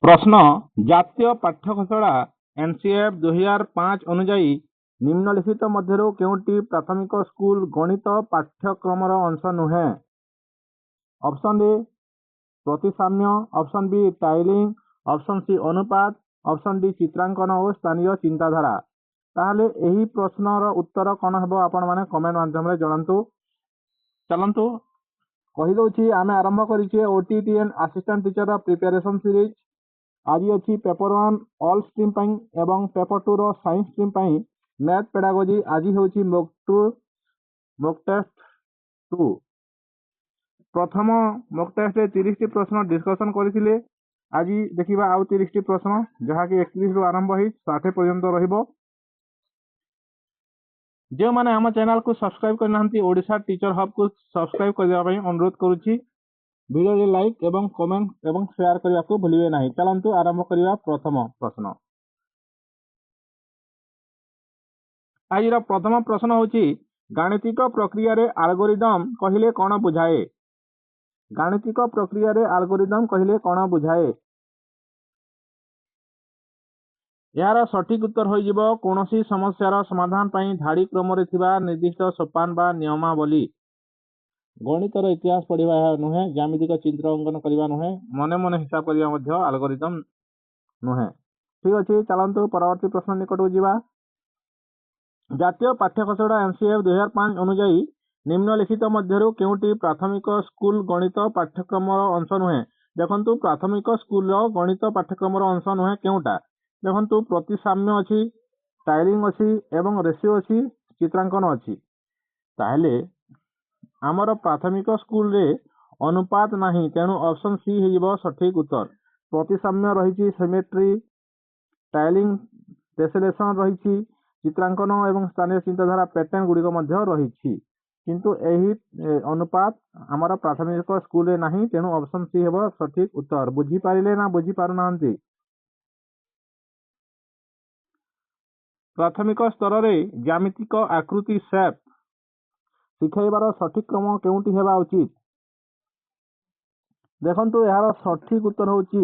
ପ୍ରଶ୍ନ ଜାତୀୟ ପାଠ୍ୟଖସଡ଼ା ଏନସିଏଫ 2005 ଅନୁଯାୟୀ ନିମ୍ନଲିଖିତ ମଧ୍ୟରୁ କେଉଁଟି ପ୍ରାଥମିକ ସ୍କୁଲ ଗଣିତ ପାଠ୍ୟକ୍ରମର ଅଂଶ ନୁହେଁ? ଅପସନ୍ ଏ ପ୍ରତିସାମ୍ୟ, option B tiling, option C ଅନୁପାତ, ଅପସନ୍ ଡି ଚିତ୍ରାଙ୍କନ ଓ ସ୍ଥାନୀୟ ଚିନ୍ତାଧାରା। ତାହେଲେ ଏହି ପ୍ରଶ୍ନର ଉତ୍ତର କ'ଣ ହେବ ଆପଣମାନେ କମେଣ୍ଟ ମାଧ୍ୟମରେ ଜଣାନ୍ତୁ। ଚାଲନ୍ତୁ କହିଦେଉଛି, ଆମେ ଆରମ୍ଭ କରିଛେ OTTN assistant teacher preparation series. ଆଜି ଅଛି ପେପର 1 ଅଲ୍ ଷ୍ଟ୍ରିମ୍ ପାଇଁ ଏବଂ ପେପର 2ର ସାଇନ୍ସ ଷ୍ଟ୍ରିମ୍ ପାଇଁ ମ୍ୟାଥ୍ ପେଡାଗୋଜି। ଆଜି ହେଉଛି ମକ୍ ଟେଷ୍ଟ 2। ପ୍ରଥମ ମକ୍ ଟେଷ୍ଟରେ 30ଟି ପ୍ରଶ୍ନ ଡିସ୍କସନ୍ କରିଥିଲେ। ଆଜି ଦେଖିବା ଆଉ 30ଟି ପ୍ରଶ୍ନ, ଯାହାକି 31ରୁ ଆରମ୍ଭ ହୋଇ 60 ପର୍ଯ୍ୟନ୍ତ ରହିବ। ଯେଉଁମାନେ ଆମ ଚ୍ୟାନେଲକୁ ସବସ୍କ୍ରାଇବ୍ କରିନାହାନ୍ତି, ଓଡ଼ିଶା ଟିଚର ହବ୍କୁ ସବସ୍କ୍ରାଇବ୍ କରିବା ପାଇଁ ଅନୁରୋଧ କରୁଛି। ଭିଡ଼ିଓରେ ଲାଇକ୍ ଏବଂ କମେଣ୍ଟ ଏବଂ ସେୟାର କରିବାକୁ ଭୁଲିବେ ନାହିଁ। ଚାଲନ୍ତୁ ଆରମ୍ଭ କରିବା ପ୍ରଥମ ପ୍ରଶ୍ନ। ଆଜିର ପ୍ରଥମ ପ୍ରଶ୍ନ ହେଉଛି, ଗାଣିତିକ ପ୍ରକ୍ରିୟାରେ ଆଲଗୋରିଦମ୍ କହିଲେ କ'ଣ ବୁଝାଏ? ଗାଣିତିକ ପ୍ରକ୍ରିୟାରେ ଆଲଗୋରିଦମ୍ କହିଲେ କ'ଣ ବୁଝାଏ? ଏହାର ସଠିକ୍ ଉତ୍ତର ହୋଇଯିବ କୌଣସି ସମସ୍ୟାର ସମାଧାନ ପାଇଁ ଧାଡ଼ି କ୍ରମରେ ଥିବା ନିର୍ଦ୍ଦିଷ୍ଟ ସୋପାନ ବା ନିୟମାବଳୀ। ଗଣିତର ଇତିହାସ ପଢ଼ିବା ଏହା ନୁହେଁ, ଜ୍ୟାମିତିକ ଚିତ୍ର ଅଙ୍କନ କରିବା ନୁହେଁ, ମନେ ମନେ ହିସାବ କରିବା ମଧ୍ୟ ଆଲଗୋରିଦମ୍ ନୁହେଁ। ଠିକ୍ ଅଛି, ଚାଲନ୍ତୁ ପରବର୍ତ୍ତୀ ପ୍ରଶ୍ନ ନିକଟକୁ ଯିବା। ଜାତୀୟ ପାଠ୍ୟଖସଡ଼ା ଏନସିଏଫ 2005 ଅନୁଯାୟୀ ନିମ୍ନଲିଖିତ ମଧ୍ୟରୁ କେଉଁଟି ପ୍ରାଥମିକ ସ୍କୁଲ ଗଣିତ ପାଠ୍ୟକ୍ରମର ଅଂଶ ନୁହେଁ? ଦେଖନ୍ତୁ, ପ୍ରାଥମିକ ସ୍କୁଲର ଗଣିତ ପାଠ୍ୟକ୍ରମର ଅଂଶ ନୁହେଁ କେଉଁଟା? ଦେଖନ୍ତୁ, ପ୍ରତିସାମ୍ୟ ଅଛି, ଟାଇଲିଂ ଅଛି ଏବଂ ରେସିଓ ଅଛି, ଚିତ୍ରାଙ୍କନ ଅଛି। ତାହେଲେ ଆମର ପ୍ରାଥମିକ ସ୍କୁଲରେ ଅନୁପାତ ନାହିଁ, ତେଣୁ ଅପସନ୍ ସି ହେଇଯିବ ସଠିକ୍ ଉତ୍ତର। ପ୍ରତିସାମ୍ୟ ରହିଛି, ସିମେଟ୍ରି, ଟାଇଲିଂ, ଟେସେଲେସନ୍ ରହିଛି, ଚିତ୍ରାଙ୍କନ ଏବଂ ସ୍ଥାନୀୟ ଚିନ୍ତାଧାରା ପ୍ୟାଟର୍ନ ଗୁଡ଼ିକ ମଧ୍ୟ ରହିଛି। କିନ୍ତୁ ଏହି ଅନୁପାତ ଆମର ପ୍ରାଥମିକ ସ୍କୁଲରେ ନାହିଁ, ତେଣୁ ଅପସନ୍ ସି ହେବ ସଠିକ୍ ଉତ୍ତର। ବୁଝିପାରିଲେ ନା ବୁଝିପାରୁନାହାନ୍ତି? ପ୍ରାଥମିକ ସ୍ତରରେ ଜ୍ୟାମିତିକ ଆକୃତି ସେପ୍ ଶିଖାଇବାର ସଠିକ୍ କ୍ରମ କେଉଁଟି ହେବା ଉଚିତ? ଦେଖନ୍ତୁ, ଏହାର ସଠିକ୍ ଉତ୍ତର ହେଉଛି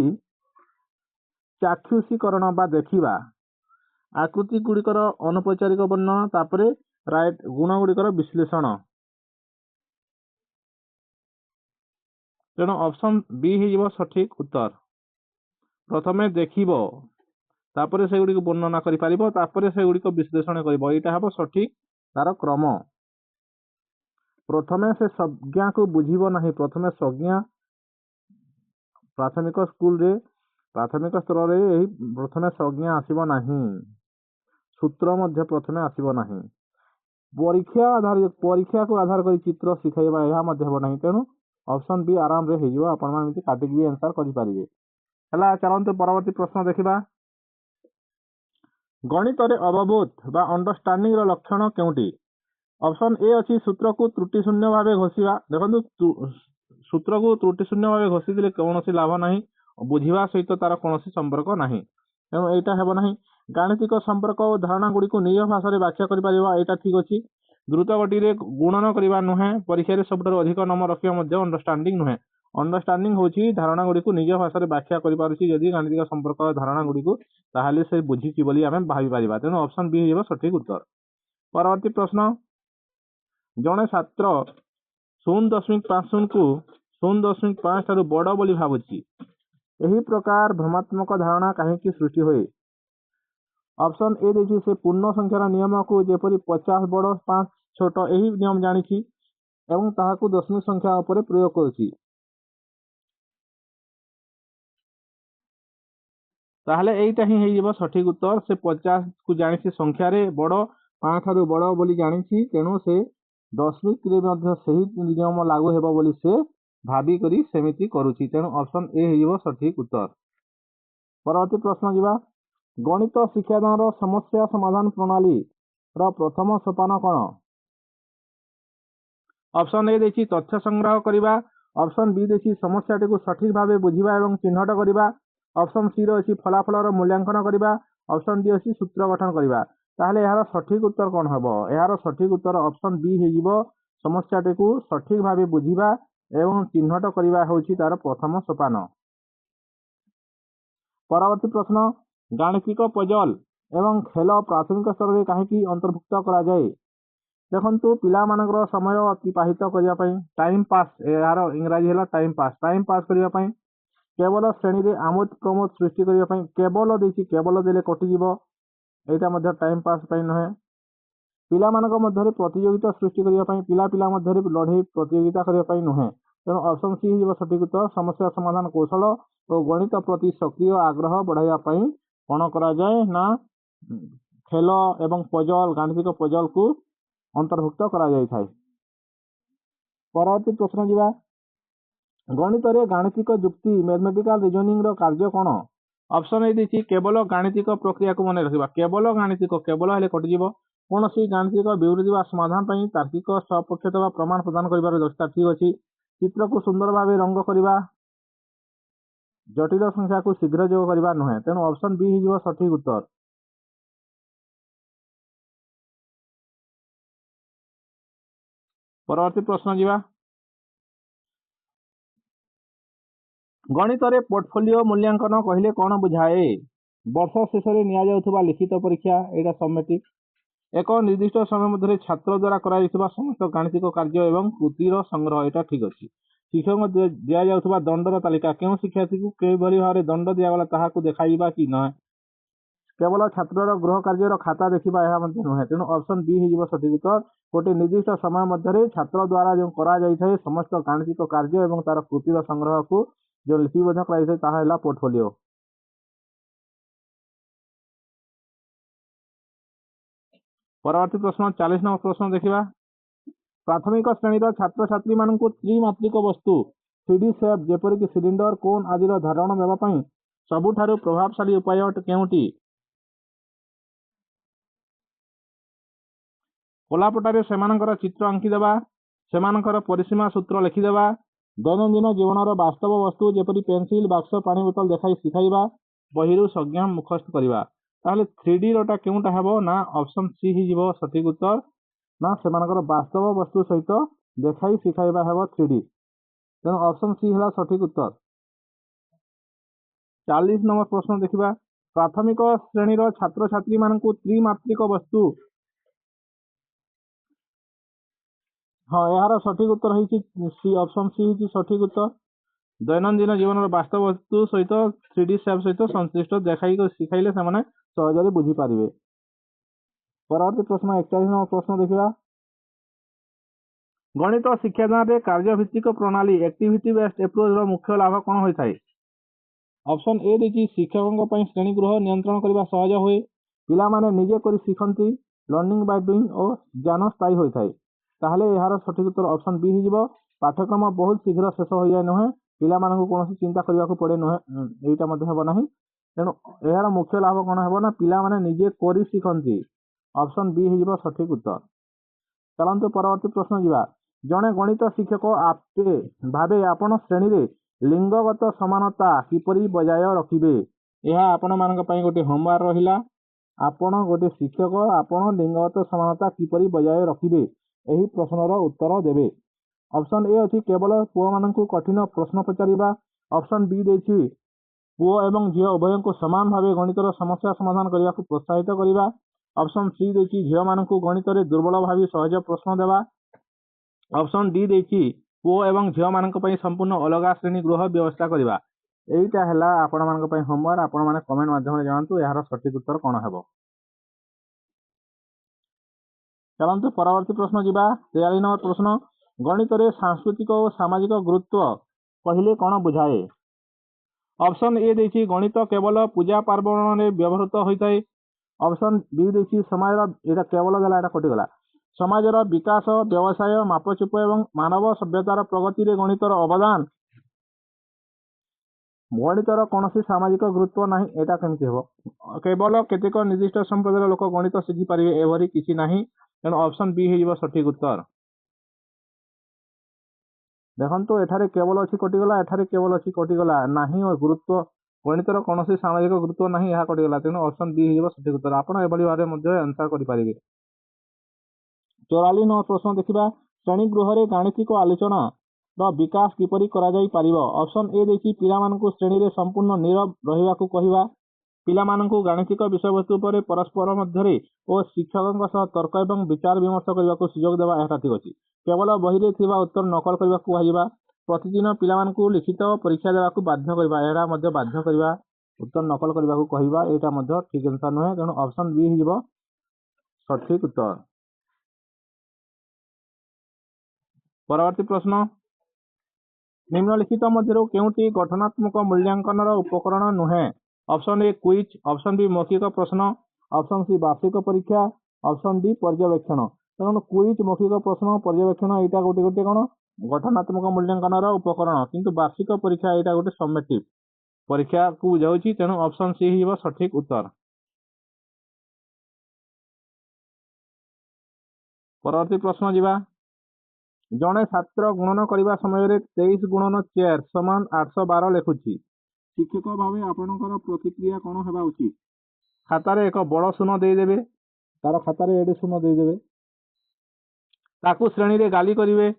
ଚାକ୍ଷୁଷୀକରଣ ବା ଦେଖିବା। ଆକୃତି ଗୁଡ଼ିକର ଅନୌପଚାରିକ ବର୍ଣ୍ଣନା, ତାପରେ ଗୁଣ ଗୁଡ଼ିକର ବିଶ୍ଳେଷଣ। ତେଣୁ ଅପସନ୍ ବି ହେଇଯିବ ସଠିକ୍ ଉତ୍ତର। ପ୍ରଥମେ ଦେଖିବ, ତାପରେ ସେଗୁଡ଼ିକୁ ବର୍ଣ୍ଣନା କରିପାରିବ, ତାପରେ ସେଗୁଡ଼ିକ ବିଶ୍ଳେଷଣ କରିବ। ଏଇଟା ହେବ ସଠିକ୍ ତାର କ୍ରମ। ପ୍ରଥମେ ସେ ସଂଜ୍ଞାକୁ ବୁଝିବ ନାହିଁ, ପ୍ରଥମେ ସଂଜ୍ଞା ପ୍ରାଥମିକ ସ୍କୁଲରେ ପ୍ରାଥମିକ ସ୍ତରରେ ଏହି ପ୍ରଥମେ ସଂଜ୍ଞା ଆସିବ ନାହିଁ, ସୂତ୍ର ମଧ୍ୟ ପ୍ରଥମେ ଆସିବ ନାହିଁ। ପରୀକ୍ଷାକୁ ଆଧାର କରି ଚିତ୍ର ଶିଖାଇବା ଏହା ମଧ୍ୟ ହେବ ନାହିଁ। ତେଣୁ ଅପସନ୍ ବି ଆରାମରେ ହେଇଯିବ, ଆପଣମାନେ ଏମିତି କାଟିକି ବି ଆନ୍ସର କରିପାରିବେ। ହେଲା, ଚାଲନ୍ତୁ ପରବର୍ତ୍ତୀ ପ୍ରଶ୍ନ ଦେଖିବା। ଗଣିତରେ ଅବବୋଧ ବା ଅଣ୍ଡରଷ୍ଟାଣ୍ଡିଂର ଲକ୍ଷଣ କେଉଁଟି? ଅପସନ୍ ଏ ଅଛି ସୂତ୍ରକୁ ତ୍ରୁଟି ଶୂନ୍ୟ ଭାବେ ଘୋଷିବା। ଦେଖନ୍ତୁ, ସୂତ୍ରକୁ ତ୍ରୁଟି ଶୂନ୍ୟ ଭାବେ ଘୋଷିଥିଲେ କୌଣସି ଲାଭ ନାହିଁ, ବୁଝିବା ସହିତ ତାର କୌଣସି ସମ୍ପର୍କ ନାହିଁ, ତେଣୁ ଏଇଟା ହେବ ନାହିଁ। ଗାଣିତିକ ସମ୍ପର୍କ ଓ ଧାରଣା ଗୁଡ଼ିକୁ ନିଜ ଭାଷାରେ ବ୍ୟାଖ୍ୟା କରିପାରିବା, ଏଇଟା ଠିକ୍ ଅଛି। ଦ୍ରୁତ ଗତିରେ ଗୁଣନ କରିବା ନୁହେଁ, ପରୀକ୍ଷାରେ ସବୁଠାରୁ ଅଧିକ ନମ୍ବର ରଖିବା ମଧ୍ୟ ଅଣ୍ଡରଷ୍ଟାଣ୍ଡିଂ ନୁହେଁ। ଅଣ୍ଡରଷ୍ଟାଣ୍ଡିଂ ହେଉଛି ଧାରଣା ଗୁଡ଼ିକୁ ନିଜ ଭାଷାରେ ବ୍ୟାଖ୍ୟା କରିପାରୁଛି ଯଦି ଗାଣିତିକ ସମ୍ପର୍କ ଧାରଣା ଗୁଡ଼ିକୁ, ତାହେଲେ ସେ ବୁଝିଛି ବୋଲି ଆମେ ଭାବିପାରିବା। ତେଣୁ ଅପସନ୍ ବି ହେଇଯିବ ସଠିକ୍ ଉତ୍ତର। ପରବର୍ତ୍ତୀ ପ୍ରଶ୍ନ, ଜଣେ ଛାତ୍ର 0.50କୁ 0.5 ଠାରୁ ବଡ଼ ବୋଲି ଭାବୁଛି, ଏହି ପ୍ରକାର ଭ୍ରମାତ୍ମକ ଧାରଣା କାହିଁକି ସୃଷ୍ଟି ହୁଏ? ଅପସନ୍ ଏ ଦେଇଛି, ସେ ପୂର୍ଣ୍ଣ ସଂଖ୍ୟାର ନିୟମକୁ, ଯେପରି 50 ବଡ଼ 5 ଛୋଟ, ଏହି ନିୟମ ଜାଣିଛି ଏବଂ ତାହାକୁ ଦଶମିକ ସଂଖ୍ୟା ଉପରେ ପ୍ରୟୋଗ କରୁଛି। ତାହେଲେ ଏଇଟା ହିଁ ହେଇଯିବ ସଠିକ୍ ଉତ୍ତର। ସେ 50କୁ ଜାଣିଛି ସଂଖ୍ୟାରେ ବଡ଼, 5 ଠାରୁ ବଡ଼ ବୋଲି ଜାଣିଛି, ତେଣୁ ସେ ଦଶମିକରେ ମଧ୍ୟ ସେହି ନିୟମ ଲାଗୁ ହେବ ବୋଲି ସେ ଭାବିକରି ସେମିତି କରୁଛି। ତେଣୁ ଅପସନ୍ ଏ ହେଇଯିବ ସଠିକ୍ ଉତ୍ତର। ପରବର୍ତ୍ତୀ ପ୍ରଶ୍ନ ଯିବା। ଗଣିତ ଶିକ୍ଷାଦାନର ସମସ୍ୟା ସମାଧାନ ପ୍ରଣାଳୀର ପ୍ରଥମ ସୋପାନ କ'ଣ? ଅପସନ୍ ଏ ଦେଇଛି ତଥ୍ୟ ସଂଗ୍ରହ କରିବା, ଅପସନ୍ ବି ଦେଇଛି ସମସ୍ୟାଟିକୁ ସଠିକ୍ ଭାବେ ବୁଝିବା ଏବଂ ଚିହ୍ନଟ କରିବା, ଅପସନ୍ ସି ଅଛି ଫଳାଫଳର ମୂଲ୍ୟାଙ୍କନ କରିବା, ଅପସନ୍ ଡି ଅଛି ସୂତ୍ର ଗଠନ କରିବା। ତାହେଲେ ଏହାର ସଠିକ୍ ଉତ୍ତର କ'ଣ ହେବ? ଏହାର ସଠିକ୍ ଉତ୍ତର ଅପସନ୍ ବି ହେଇଯିବ, ସମସ୍ୟାଟିକୁ ସଠିକ୍ ଭାବେ ବୁଝିବା ଏବଂ ଚିହ୍ନଟ କରିବା ହେଉଛି ତାର ପ୍ରଥମ ସୋପାନ। ପରବର୍ତ୍ତୀ ପ୍ରଶ୍ନ, ଗାଣିତିକ ପଜଲ ଏବଂ ଖେଳ ପ୍ରାଥମିକ ସ୍ତରରେ କାହିଁକି ଅନ୍ତର୍ଭୁକ୍ତ କରାଯାଏ? ଦେଖନ୍ତୁ, ପିଲାମାନଙ୍କର ସମୟ ଅତିବାହିତ କରିବା ପାଇଁ, ଟାଇମ୍ ପାସ୍, ଏହାର ଇଂରାଜୀ ହେଲା ଟାଇମ୍ ପାସ୍ କରିବା ପାଇଁ, କେବଳ ଶ୍ରେଣୀରେ ଆମୋଦ ପ୍ରମୋଦ ସୃଷ୍ଟି କରିବା ପାଇଁ, କେବଳ ଦେଇଛି, କେବଳ ଦେଲେ କଟିଯିବ, ଏଇଟା ମଧ୍ୟ ଟାଇମ୍ ପାସ୍ ପାଇଁ ନୁହେଁ। ପିଲାମାନଙ୍କ ମଧ୍ୟରେ ପ୍ରତିଯୋଗିତା ସୃଷ୍ଟି କରିବା ପାଇଁ, ପିଲା ମଧ୍ୟରେ ଲଢ଼େଇ ପ୍ରତିଯୋଗିତା କରିବା ପାଇଁ ନୁହେଁ। ତେଣୁ ଅପସନ୍ ସି ହେଇଯିବ ସଠିକ ଉତ୍ତର। ସମସ୍ୟା ସମାଧାନ କୌଶଳ ଓ ଗଣିତ ପ୍ରତି ସକ୍ରିୟ ଆଗ୍ରହ ବଢ଼ାଇବା ପାଇଁ କ'ଣ କରାଯାଏ ନା ଖେଳ ଏବଂ ପଜଲ, ଗାଣିତିକ ପଜଲକୁ ଅନ୍ତର୍ଭୁକ୍ତ କରାଯାଇଥାଏ। ପରବର୍ତ୍ତୀ ପ୍ରଶ୍ନ ଯିବା, ଗଣିତରେ ଗାଣିତିକ ଯୁକ୍ତି ମ୍ୟାଥମେଟିକାଲ ରିଜନିଂର କାର୍ଯ୍ୟ କ'ଣ? ଅପସନ୍ ଏ ଦେଇଛି କେବଳ ଗାଣିତିକ ପ୍ରକ୍ରିୟାକୁ ମନେ ରଖିବା। କେବଳ ଗାଣିତିକ, କେବଳ ହେଲେ କଟିଯିବ। କୌଣସି ଗାଣିତିକ ବିବୃତ୍ତି ବା ସମାଧାନ ପାଇଁ ତାର୍କିକ ସପକ୍ଷତା ବା ପ୍ରମାଣ ପ୍ରଦାନ କରିବାର ଦକ୍ଷତା, ଠିକ୍ ଅଛି। ଚିତ୍ରକୁ ସୁନ୍ଦର ଭାବେ ରଙ୍ଗ କରିବା, ଜଟିଳ ସଂଖ୍ୟାକୁ ଶୀଘ୍ର ଯୋଗ କରିବା ନୁହେଁ। ତେଣୁ ଅପସନ୍ ବି ହେଇଯିବ ସଠିକ ଉତ୍ତର। ପରବର୍ତ୍ତୀ ପ୍ରଶ୍ନ ଯିବା, ଗଣିତରେ ପୋର୍ଟଫୋଲିଓ ମୂଲ୍ୟାଙ୍କନ କହିଲେ କ'ଣ ବୁଝାଏ? ବର୍ଷ ଶେଷରେ ନିଆଯାଉଥିବା ଲିଖିତ ପରୀକ୍ଷା, ଏଇଟା ସବମିଟିଭ। ଏକ ନିର୍ଦ୍ଦିଷ୍ଟ ସମୟ ମଧ୍ୟରେ ଛାତ୍ର ଦ୍ୱାରା କରାଯାଇଥିବା ସମସ୍ତ ଗାଣିତିକ କାର୍ଯ୍ୟ ଏବଂ କୃତିର ସଂଗ୍ରହ, ଏଇଟା ଠିକ୍ ଅଛି। ଶିକ୍ଷକଙ୍କୁ ଦିଆଯାଉଥିବା ଦଣ୍ଡର ତାଲିକା, କେଉଁ ଶିକ୍ଷାର୍ଥୀକୁ କିଭଳି ଭାବରେ ଦଣ୍ଡ ଦିଆଗଲା ତାହାକୁ ଦେଖାଇବା କି ନୁହେଁ। କେବଳ ଛାତ୍ରର ଗୃହ କାର୍ଯ୍ୟର ଖାତା ଦେଖିବା, ଏହା ମଧ୍ୟ ନୁହେଁ। ତେଣୁ ଅପସନ୍ ବି ହେଇଯିବ ସଠିକ ଉତ୍ତର। ଗୋଟିଏ ନିର୍ଦ୍ଦିଷ୍ଟ ସମୟ ମଧ୍ୟରେ ଛାତ୍ର ଦ୍ୱାରା ଯେଉଁ କରାଯାଇଥାଏ ସମସ୍ତ ଗାଣିତିକ କାର୍ଯ୍ୟ ଏବଂ ତାର କୃତିର ସଂଗ୍ରହକୁ ଯେଉଁ ଲିପିବଦ୍ଧ କରାଯାଇଥାଏ ତାହା ହେଲା ପୋର୍ଟଫୋଲିଓ। ପରବର୍ତ୍ତୀ ପ୍ରଶ୍ନ 40 ନମ୍ବର ପ୍ରଶ୍ନ ଦେଖିବା, ପ୍ରାଥମିକ ଶ୍ରେଣୀର ଛାତ୍ରଛାତ୍ରୀମାନଙ୍କୁ ତ୍ରିମାତ୍ରିକ ବସ୍ତୁ 3D ସେପ୍ ଯେପରିକି ସିଲିଣ୍ଡର, କୋନ୍ ଆଦିର ଧାରଣ ଦେବା ପାଇଁ ସବୁଠାରୁ ପ୍ରଭାବଶାଳୀ ଉପାୟ କେଉଁଟି? କଳାପଟାରେ ସେମାନଙ୍କର ଚିତ୍ର ଆଙ୍କିଦେବା, ସେମାନଙ୍କର ପରିସୀମା ସୂତ୍ର ଲେଖିଦେବା, ଦୈନନ୍ଦିନ ଜୀବନର ବାସ୍ତବ ବସ୍ତୁ ଯେପରି ପେନସିଲ, ବାକ୍ସ, ପାଣି ବୋତଲ ଦେଖାଇ ଶିଖାଇବା, ବହିରୁ ସଂଜ୍ଞା ମୁଖସ୍ଥ କରିବା। ତାହେଲେ 3D ରଟା କେଉଁଟା ହେବ ନା ଅପସନ୍ ସି ହେଇଯିବ ସଠିକ ଉତ୍ତର। ନା ସେମାନଙ୍କର ବାସ୍ତବ ବସ୍ତୁ ସହିତ ଦେଖାଇ ଶିଖାଇବା ହେବ 3D। ତେଣୁ ଅପସନ୍ ସି ହେଲା ସଠିକ ଉତ୍ତର। 40 ନମ୍ବର ପ୍ରଶ୍ନ ଦେଖିବା, ପ୍ରାଥମିକ ଶ୍ରେଣୀର ଛାତ୍ରଛାତ୍ରୀମାନଙ୍କୁ ତ୍ରିମାତ୍ରିକ ବସ୍ତୁ, ହଁ ଏହାର ସଠିକ ଉତ୍ତର ହେଇଛି ସି, ଅପସନ୍ ସି ହେଇଛି ସଠିକ ଉତ୍ତର। ଦୈନନ୍ଦିନ ଜୀବନର ବାସ୍ତବ ବସ୍ତୁ ସହିତ 3D ସେପ୍ ସହିତ ସଂଶ୍ଳିଷ୍ଟ ଦେଖାଇ ଶିଖାଇଲେ ସେମାନେ ସହଜରେ ବୁଝିପାରିବେ। ପରବର୍ତ୍ତୀ ପ୍ରଶ୍ନ 41 ନମ୍ବର ପ୍ରଶ୍ନ ଦେଖିବା, ଗଣିତ ଶିକ୍ଷାଦାନରେ କାର୍ଯ୍ୟଭିତ୍ତିକ ପ୍ରଣାଳୀ ଆକ୍ଟିଭିଟି ବେସ୍ଡ ଆପ୍ରୋଚର ମୁଖ୍ୟ ଲାଭ କ'ଣ ହୋଇଥାଏ? ଅପସନ୍ ଏ ଦେଇଛି ଶିକ୍ଷକଙ୍କ ପାଇଁ ଶ୍ରେଣୀଗୃହ ନିୟନ୍ତ୍ରଣ କରିବା ସହଜ ହୁଏ, ପିଲାମାନେ ନିଜେ କରି ଶିଖନ୍ତି, ଲର୍ଣ୍ଣିଂ ବାଇ ଡୁଇଂ ଓ ଜ୍ଞାନ ସ୍ଥାୟୀ ହୋଇଥାଏ। ତାହେଲେ ଏହାର ସଠିକ ଉତ୍ତର ଅପସନ୍ ବି ହେଇଯିବ। ପାଠ୍ୟକ୍ରମ ବହୁତ ଶୀଘ୍ର ଶେଷ ହୋଇଯାଏ ନୁହେଁ, ପିଲାମାନଙ୍କୁ କୌଣସି ଚିନ୍ତା କରିବାକୁ ପଡ଼େ ନୁହେଁ, ଏଇଟା ମଧ୍ୟ ହେବ ନାହିଁ। ତେଣୁ ଏହାର ମୁଖ୍ୟ ଲାଭ କ'ଣ ହେବ ନା ପିଲାମାନେ ନିଜେ କରି ଶିଖନ୍ତି। ଅପସନ୍ ବି ହେଇଯିବ ସଠିକ ଉତ୍ତର। ଚାଲନ୍ତୁ ପରବର୍ତ୍ତୀ ପ୍ରଶ୍ନ ଯିବା, ଜଣେ ଗଣିତ ଶିକ୍ଷକ ଭାବେ ଆପଣ ଶ୍ରେଣୀରେ ଲିଙ୍ଗଗତ ସମାନତା କିପରି ବଜାୟ ରଖିବେ? ଏହା ଆପଣମାନଙ୍କ ପାଇଁ ଗୋଟିଏ ହୋମୱାର୍କ ରହିଲା। ଆପଣ ଗୋଟିଏ ଶିକ୍ଷକ, ଆପଣ ଲିଙ୍ଗଗତ ସମାନତା କିପରି ବଜାୟ ରଖିବେ ଏହି ପ୍ରଶ୍ନର ଉତ୍ତର ଦେବେ। ଅପସନ୍ ଏ ଅଛି କେବଳ ପୁଅମାନଙ୍କୁ କଠିନ ପ୍ରଶ୍ନ ପଚାରିବା। ଅପସନ୍ ବି ଦେଇଛି ପୁଅ ଏବଂ ଝିଅ ଉଭୟଙ୍କୁ ସମାନ ଭାବେ ଗଣିତର ସମସ୍ୟା ସମାଧାନ କରିବାକୁ ପ୍ରୋତ୍ସାହିତ କରିବା। ଅପସନ୍ ସି ଦେଇଛି ଝିଅମାନଙ୍କୁ ଗଣିତରେ ଦୁର୍ବଳ ଭାବି ସହଜ ପ୍ରଶ୍ନ ଦେବା। ଅପସନ୍ ଡି ଦେଇଛି ପୁଅ ଏବଂ ଝିଅମାନଙ୍କ ପାଇଁ ସମ୍ପୂର୍ଣ୍ଣ ଅଲଗା ଶ୍ରେଣୀ ଗୃହ ବ୍ୟବସ୍ଥା କରିବା। ଏଇଟା ହେଲା ଆପଣମାନଙ୍କ ପାଇଁ ହୋମୱାର୍କ। ଆପଣମାନେ କମେଣ୍ଟ ମାଧ୍ୟମରେ ଜଣାନ୍ତୁ ଏହାର ସଠିକ ଉତ୍ତର କ'ଣ ହେବ। ଚାଲନ୍ତୁ ପରବର୍ତ୍ତୀ ପ୍ରଶ୍ନ ଯିବା, 43 ନମ୍ବର ପ୍ରଶ୍ନ, ଗଣିତରେ ସାଂସ୍କୃତିକ ଓ ସାମାଜିକ ଗୁରୁତ୍ୱ କହିଲେ କ'ଣ ବୁଝାଏ? ଅପସନ୍ ଏ ଦେଇଛି ଗଣିତ କେବଳ ପୂଜା ପାର୍ବଣରେ ବ୍ୟବହୃତ ହୋଇଥାଏ। ଅପସନ୍ ବି ଦେଇଛି ସମାଜର, ଏଇଟା କେବଳ ଦେଲା, ଏଇଟା କଟିଗଲା, ସମାଜର ବିକାଶ, ବ୍ୟବସାୟ, ମାପଚୁପ ଏବଂ ମାନବ ସଭ୍ୟତାର ପ୍ରଗତିରେ ଗଣିତର ଅବଦାନ। ଗଣିତର କୌଣସି ସାମାଜିକ ଗୁରୁତ୍ୱ ନାହିଁ, ଏଇଟା କେମିତି ହେବ? କେବଳ କେତେକ ନିର୍ଦ୍ଦିଷ୍ଟ ସମ୍ପ୍ରଦାୟର ଲୋକ ଗଣିତ ଶିଖିପାରିବେ ଏଭଳି କିଛି ନାହିଁ। ତେଣୁ ଅପସନ୍ ବି ହେଇଯିବ ସଠିକ ଉତ୍ତର। ଦେଖନ୍ତୁ ଏଠାରେ କେବଳ ଅଛି କଟିଗଲା, ଏଠାରେ କେବଳ ଅଛି କଟିଗଲା, ନାହିଁ ଗୁରୁତ୍ୱ, ଗଣିତର କୌଣସି ସାମାଜିକ ଗୁରୁତ୍ୱ ନାହିଁ, ଏହା କଟିଗଲା। ତେଣୁ ଅପସନ୍ ବି ହେଇଯିବ ସଠିକ ଉତ୍ତର। ଆପଣ ଏଭଳି ଭାବରେ ମଧ୍ୟ ଆନ୍ସର କରିପାରିବେ। 44 ନମ୍ବର ପ୍ରଶ୍ନ ଦେଖିବା, ଶ୍ରେଣୀ ଗୃହରେ ଗାଣିତିକ ଆଲୋଚନା विकास किपरि कराଯାई पारिबो। ऑप्शन ए देखि पिलामानकु श्रेणी रे संपूर्ण नीरव रहिबाकु कहिबा, पिलामानकु गाणितिक विषयवस्तु पर परस्पर मध्यरे ओ शिक्षकଙ୍କ सह तर्क एवं विचार विमर्श करबाकु सुयोग देबा एटा ठीक अछि। केवल बही रे थिबा उत्तर नकल करबाकु कहिबा, प्रतिदिन पिलामानकु लिखित परीक्षा देबाकु बाध्य करबा, एटा मध्य बाध्य करबा, उत्तर नकल करबाकु कहिबा, एटा मध्य ठीक आंसर नहे, तेणु ऑप्शन बी हिजबो सठिक उत्तर। परवर्ती प्रश्न, निम्नलिखित मध्यरु केउटी गठनात्मक मूल्यांकनर उपकरण नुहे। Option A quiz, option B मौखिक प्रश्न, ऑप्शन सी वार्षिक परीक्षा, ऑप्शन डी पर्यवेक्षण। तेणु क्विज, मौखिक प्रश्न, पर्यवेक्षण एटा गोटे गोटे कौन गठनात्मक मूल्यांकनर उपकरण, किंतु वार्षिक परीक्षा एटा गोटे समेटिव परीक्षा को बुझाउछि, तेणु ऑप्शन सी हिजबो सठिक उत्तर। परवर्ती प्रश्न जिबा, जड़े छात्र गुणन करने समय 23 गुणन 4 समान 812 लिखुची, शिक्षक भाव आपणकर प्रतिक्रिया कौन होगा उचित। खातार एक बड़ शून्य देदेवे, तार खातार एडे शून्य देदेवे, ताकू श्रेणी रे गाली करिवे,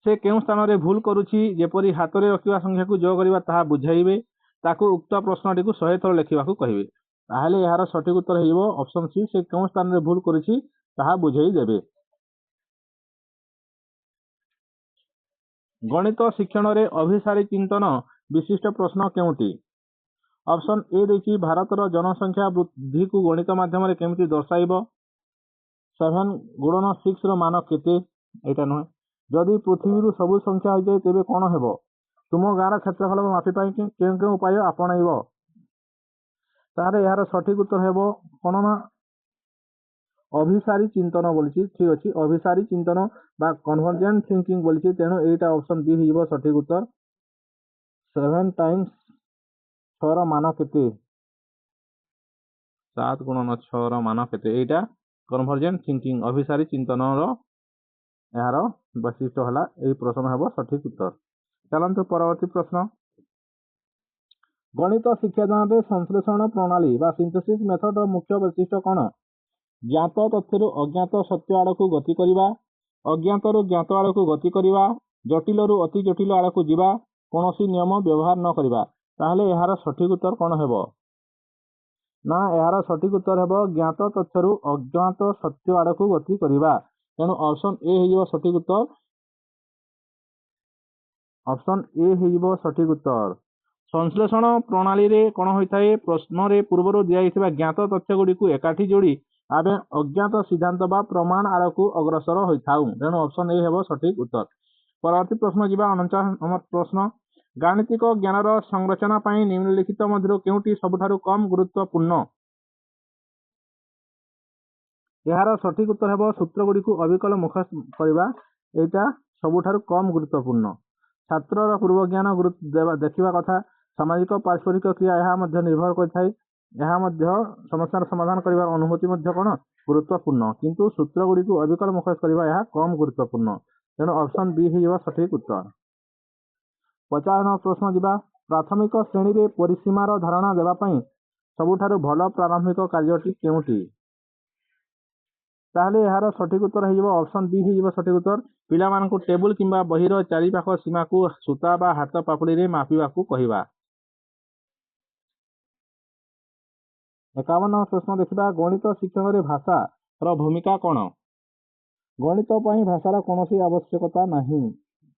से केउं स्थान रे भूल करुची जेपरी हाथ रे रखिबा संख्या को जोग करिबा ताहा बुझाइबे, ताकू उक्त प्रश्नटी को 100 थर लिखिबाकू कहिबे। ताहले यार सठिक उत्तर हेइबो ऑप्शन सी, से केउं स्थान रे भूल करुची ताहा बुझाइ देबे। गणित शिक्षण रे अभिसारी चिंतन विशिष्ट प्रश्न केउटी। ऑप्शन ए देखि भारतर जनसंख्या वृद्धि को गणित माध्यम रे केमिति दर्शाइबो। 7 गुणन 6 रो मान केते, एटा नय। जदि पृथ्वी रु सब संख्या हो जाए तेबे कोन हेबो। तुम गाँर क्षेत्रफल मापी पाई केउं केउं उपाय आपणाइबो। तारे यार सठिक उत्तर हेबो कोन ना अभिसारी चिंतन बोलिछि, ठीक अछि, अभिसारी चिंतन बा कन्वर्जेंट थिंकिंग बोलिछि, तेणु एटा ऑप्शन बी हिजबो सठिक उत्तर। 7 टाइम्स 6 रो मान केते, 7 गुणन 6 रो मान केते, एटा कन्वर्जेंट थिंकिंग अभिसारी चिंतन रो यार वैशिष्ट्य हला। एई प्रश्न हेबो सठिक उत्तर। चलंतु परवर्ती प्रश्न, गणित शिक्षादान रे संश्लेषण प्रणाली बा सिंथेसिस मेथड रो मुख्य वैशिष्ट्य कोन। ज्ञात तथ्य अज्ञात सत्य आड़ को गति करवा, अज्ञात ज्ञात आड़ को गति करवा, जटिल रु अति जटिल आड़ को जीवा, कौन सी नियम व्यवहार न करवा। ताहले यार सठिक उत्तर कौन हेबो ना, यार सठिक उत्तर हेबो ज्ञात तथ्य रु अज्ञात सत्य आड़ को गति करवा, तेणु ऑप्शन ए हिजबो सठिक उत्तर। ऑप्शन ए हिजबो सठिक उत्तर। संश्लेषण प्रणाली रे कौन होता है, प्रश्न रे पूर्व दिया ज्ञात तथ्य गुड़ी को एकाठी जोड़ी आमे अज्ञात सिद्धांत बा प्रमाण आड़ को अग्रसर होता, तेणु ऑप्शन ए हेबो सठिक उत्तर। परवर्ती प्रश्न जीवा 49 नंबर प्रश्न, गाणितिक ज्ञान संरचना पाई निम्नलिखित मध्य केउटी सबुठारु कम गुरुत्वपूर्ण। यार सठिक उत्तर हेबो सूत्र गुड़ी को अविकल मुखस्त करवा, एटा सबुठारु कम गुरुत्वपूर्ण। छात्र पूर्व ज्ञान गुरुत्व देखा कथा, सामाजिक पारस्परिक क्रिया यह निर्भर करथाय, यह समस्या समाधान कर अनुभूति कौन गुरुत्वपूर्ण, किंतु सूत्र गुड़ी को अविकल मुखस्त करवा यह कम गुरुत्वपूर्ण, तेणु ऑप्शन बी हो सठिक उत्तर। 50 नंबर प्रश्न जीवा, प्राथमिक श्रेणी रे परिसीमार धारणा देवाई सबुठारु भल प्रारंभिक कार्यटी केउटी। ताहले यार सठिक उत्तर हो ऑप्शन बी हो सठिक उत्तर। पिला मानकु टेबुल किंबा बहीर चारिपाख सीमा को सूता बा हाथ पापुड़ी रे मापिबाकू कहिबा। 51 प्रश्न देखा, गणित शिक्षण रे भाषा रो भूमिका कौन। गणित पई भाषार कौनसी आवश्यकता नहीं,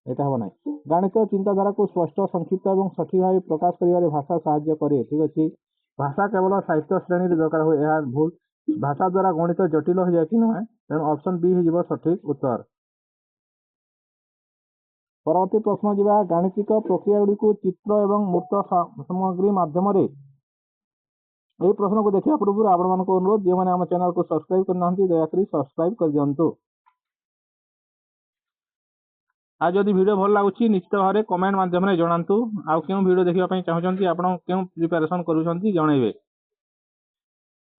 एटा हो नहीं। गणित चिंताधारा को स्पष्ट संक्षिप्त और सठिक भाव प्रकाश करिवारे भाषा साहाय्य करे, ठीक अछि। भाषा केवल साहित्य श्रेणी रे दरकार हो, यह भूल। भाषा द्वारा गणित जटिल हो जाए कि नुहे, तेणु ऑप्शन बी हो सठिक उत्तर। परवर्ती प्रश्न जीवा, गाणितिक प्रक्रिया गुड़ी को चित्र एवं मूर्त सामग्री माध्यम रे, यही प्रश्न को देखा पूर्व आपण मान अनुरोध जो मैंने आम चैनल को सब्सक्राइब करना दयाकोरी सब्सक्राइब कर दिंतु। आज जदि वीडियो भल लगुच निश्चित भाव में कमेंट माध्यम जनातु, आउ क्यों वीडियो देखा चाहते आप क्यों प्रिपेरेसन करुँच जनइबे।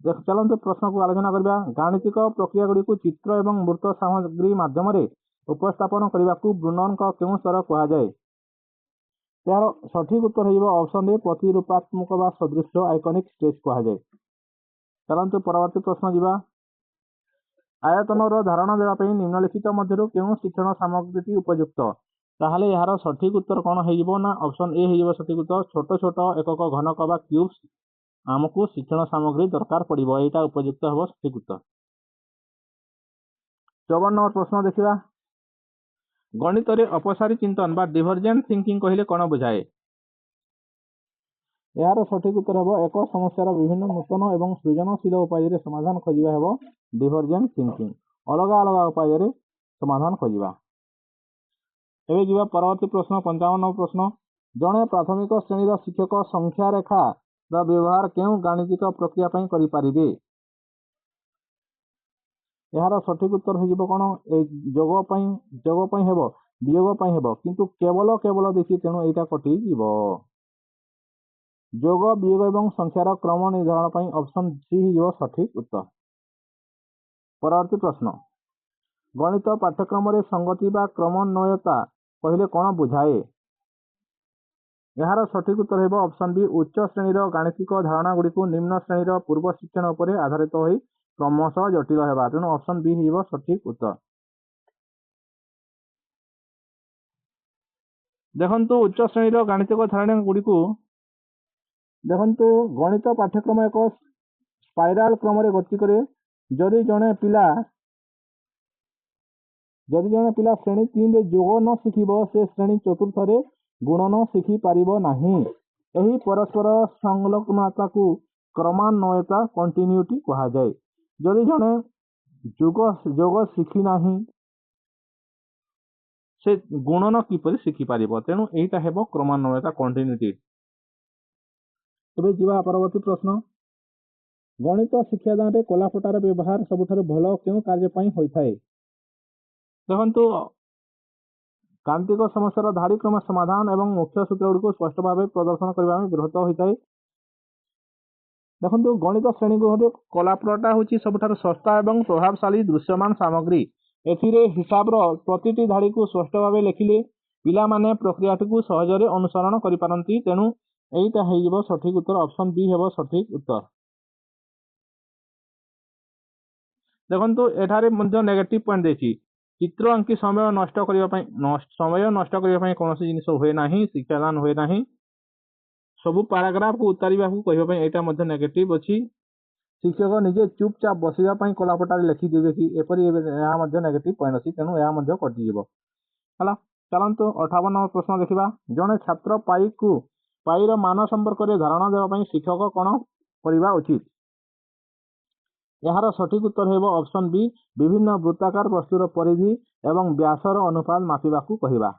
चलते प्रश्न को आलोचना करबा, गाणितिक प्रक्रिया गुड़ी को चित्र एवं मूर्त सामग्री माध्यम रे उपस्थापन करने को ब्रुनन का क्यों स्तर कह जाए। यार सठिक उत्तर हो ऑप्शन ए प्रतिरूपात्मक बा सदृश आइकनिक स्केच कह जाए। चलते परवर्ती प्रश्न जीवा, आयतन धारणा देवाई निम्नलिखित मध्य क्यों शिक्षण सामग्री उपयुक्त। ताहले यार सठिक उत्तर कौन हो ना ऑप्शन ए हो सठिक उत्तर छोट छोट एकक घनक बा क्यूब्स आमको शिक्षण सामग्री दरकार पड़ो यहाँ उपयुक्त हम सठिक उत्तर। 54 नंबर प्रश्न देखा गणित रे अपसारी चिंतन बा डिभरजेंट थिंकिंग कहले कौन बुझाए यार सठिक उत्तर हम एक समस्यार विभिन्न नूतन एवं सृजनशील उपाय समाधान खोजा हम डिभरजेंट थिंकिंग अलग अलग उपाय समाधान खोजा। एवं जी परवर्ती प्रश्न 55 नंबर प्रश्न जड़े प्राथमिक श्रेणी शिक्षक संख्या रेखा व्यवहार क्यों गाणितिक प्रक्रिया करें यार सठिक उत्तर हो कौन जोग हम वियोग हम किंतु केवल केवल देखी तेणु यहाँ कटि जोग वियोग और संख्यार क्रम निर्धारण ऑप्शन सी हो सठिक उत्तर। परवर्ती प्रश्न गणित पाठ्यक्रम संगति बा क्रमन्वयता कहले कौन बुझाए यार सठिक उत्तर हो ऑप्शन बी उच्च श्रेणीर गाणितिक धारणा गुड़ी निम्न श्रेणीर पूर्व शिक्षण उपर आधारित हो क्रमशः जटिल होगा तेणु ऑप्शन बी हो सठिक उत्तर। देखंतु उच्च श्रेणीर गाणितिक धारणा गुड़ी देखंतु गणित पाठ्यक्रम एक स्पाइराल क्रम गति करे जदि जड़े पिला पिला श्रेणी 3 जोग न शिखिब से श्रेणी 4 गुणन शिखि पारिबो नाही एही परस्पर संलग्नता को क्रमान्वयता कंटिन्यूटी कहा जाए जदि जड़े जोग शिखि नाही से गुणन किपरि शिखि पारिबो तेणु एटा हेबो क्रमान्वयता कंटिन्यूटी। एबे जीवा परवर्ती प्रश्न गणित शिक्षादान रे कलापटार व्यवहार सबुठारु भलो क्यों कार्य पई होई थाए देखंतु गाणितिक समस्यार धाड़ी क्रम समाधान एवं मुख्य सूत्र गुड़ी स्पष्ट भाव प्रदर्शन करने में बृहत होता है। देखो गणित श्रेणी कलापटा हूँ सबुठारु सस्ता एवं प्रभावशाली दृश्यमान सामग्री एथिरे हिसाब प्रति धाड़ी को स्पष्ट भाव लिखिले पिला माने प्रक्रिया को सहजरे अनुसरण करिपारंती तेणु एटा हो सठिक उत्तर ऑप्शन बी हेबो सठिक उत्तर। देखो एठारे नेगेटिव पॉइंट देखी चित्र अंकी समय नष्ट करने कौन जिनिस हुए ना शिक्षादान हुए ना सबू पाराग्राफ को उतारिबा को कहबा यहाँ नेगेटिव अच्छी शिक्षक निजे चुपचाप बसवाई कलापटार लिखिदेवे कि एपरी नेगेटिव पॉइंट अच्छी तेणु यह कटिज है। चलतु 58 नंबर प्रश्न देखा जड़े छात्र पाईर मान संपर्क में धारणा देवाई शिक्षक कौन करवा उचित यार सठिक उत्तर हो ऑप्शन बी विभिन्न वृत्ताकार वस्तुर परिधि एवं व्यासर अनुपात मापिबा को कहवा।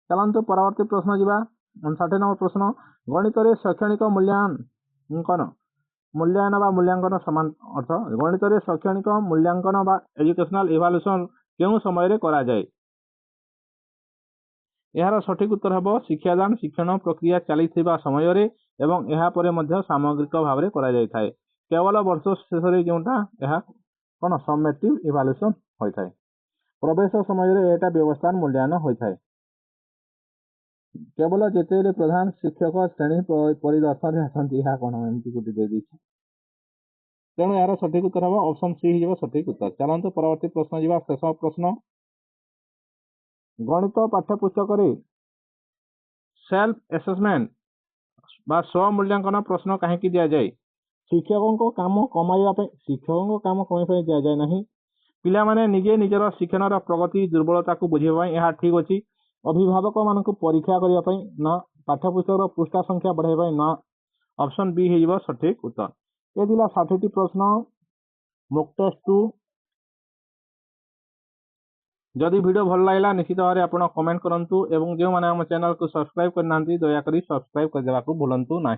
चलतु परवर्ती प्रश्न जीवा 59 नंबर प्रश्न गणित रे शैक्षणिक मूल्यांकन समान अर्थ गणित रे शैक्षणिक मूल्यांकन बा एजुकेशनल इवैल्यूएशन केउं समय करा जाए यार सठिक उत्तर हम शिक्षादान शिक्षण प्रक्रिया चली समय एवं यहाँ पर सामग्रिक भाव में करा जाए केवल वर्ष शेष जोटा यह कौन समेटिव इवैल्यूएशन होता है प्रवेश समय यहाँ व्यवस्था मूल्यांकन होता है केवल जिते प्रधान शिक्षक श्रेणी परिदर्शन आसती कौन एमती गोटे दे तेणु यार सठिक उत्तर हम ऑप्शन सी हो सठिक उत्तर। चलतु परवर्ती प्रश्न जावा शेष प्रश्न गणित पाठ्यपुस्तक सेल्फ एसेसमेंट बा स्व मूल्यांकन प्रश्न कहीं दि जाए शिक्षकों काम कमाइवाई दि जाए ना पिला माने निजे निजर शिक्षण प्रगति दुर्बलता को बुझेबा यह ठीक अच्छी अभिभावक मान परीक्षा करने न पाठ्यपुस्तक पृष्ठा संख्या बढ़ाई न ऑप्शन बी हो सठिक उत्तर। ये 60 प्रश्न मॉक टेस्ट 2 जदि वीडियो भल लगा निश्चित भाव में आप कमेंट करूँ और जो मैंने आम चैनल को सब्सक्राइब करना दयाकोरी सब्सक्राइब करने को भूलु ना।